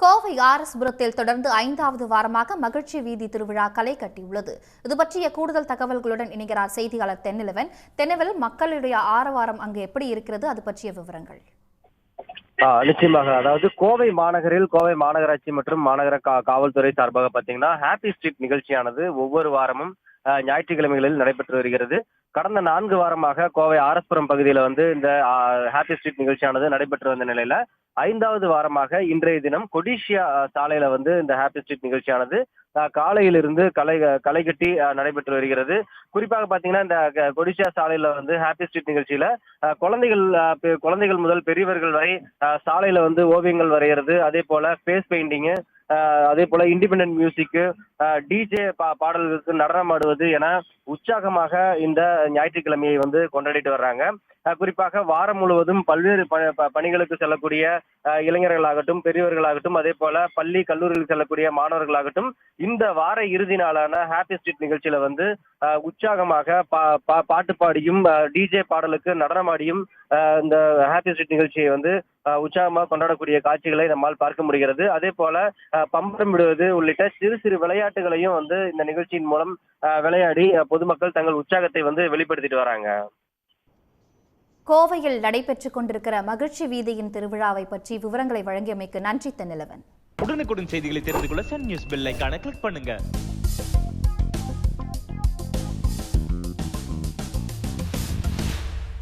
கோவை ஆர்எஸ்புரத்தில் தொடர்ந்து 5வது வாரமாக மகிழ்ச்சி வீதி திருவிழா களை கட்டியுள்ளது. இது பற்றிய கூடுதல் தகவல்களுடன் இணைகிறார் செய்தியாளர் தென்னிலவன். தென்னிலவன், மக்களுடைய ஆரவாரம் அங்கு எப்படி இருக்கிறது, அது பற்றிய விவரங்கள்? நிச்சயமாக. அதாவது கோவை மாநகரில் கோவை மாநகராட்சி மற்றும் மாநகர காவல்துறை சார்பாக பாத்தீங்கன்னா ஹாப்பி ஸ்ட்ரீட் நிகழ்ச்சியானது ஒவ்வொரு வாரமும் ஞாயிற்றுக்கிழமைகளில் நடைபெற்று வருகிறது. கடந்த 4 வாரமாக கோவை ஆர்எஸ்புரம் பகுதியில இந்த ஹாப்பி ஸ்ட்ரீட் நிகழ்ச்சியானது நடைபெற்று வந்த நிலையில 5வது வாரமாக இன்றைய தினம் கொடிஷியா சாலையில இந்த ஹாப்பி ஸ்ட்ரீட் நிகழ்ச்சியானது காலையிலிருந்து களை கட்டி நடைபெற்று வருகிறது. குறிப்பாக பாத்தீங்கன்னா இந்த கொடிஷியா சாலையில ஹாப்பி ஸ்ட்ரீட் நிகழ்ச்சியில குழந்தைகள் முதல் பெரியவர்கள் வரை சாலையில ஓவியங்கள் வரைகிறது, அதே போல ஃபேஸ் பெயிண்டிங், அதே போல இண்டிபெண்டன்ட் மியூசிக், டிஜே பாடல்களுக்கு நடனம் ஆடுவது என உற்சாகமாக இந்த ஞாயிற்றுக்கிழமையை கொண்டாடிட்டு வர்றாங்க. குறிப்பாக வாரம் முழுவதும் பல்வேறு பணிகளுக்கு செல்லக்கூடிய இளைஞர்களாகட்டும், பெரியவர்களாகட்டும், அதே போல பள்ளி கல்லூரிகளுக்கு செல்லக்கூடிய மாணவர்களாகட்டும் இந்த வார இறுதி நாளான ஹாப்பி ஸ்ட்ரீட் நிகழ்ச்சியில உற்சாகமாக பாட்டு பாடியும் டிஜே பாடலுக்கு நடனமாடியும் இந்த ஹாப்பி ஸ்ட்ரீட் நிகழ்ச்சியை உற்சாகமாக கொண்டாடக்கூடிய காட்சிகளை நம்மால் பார்க்க முடிகிறது. அதே போல பம்பரம் விடுவது உள்ளிட்ட சிறு சிறு விளையாட்டுகளையும் இந்த நிகழ்ச்சியின் மூலம் விளையாடி பொதுமக்கள் தங்கள் உற்சாகத்தை வெளிப்படுத்திட்டு வராங்க. கோவையில் நடைபெற்றுக் கொண்டிருக்கிற மகிழ்ச்சி வீதியின் திருவிழாவை பற்றி விவரங்களை வழங்கியமைக்கு நன்றி தென்னிலவன். உடனுக்குடன் செய்திகளை தெரிந்து கொள்ள சன் நியூஸ் பெல் ஐகானை கிளிக் பண்ணுங்க.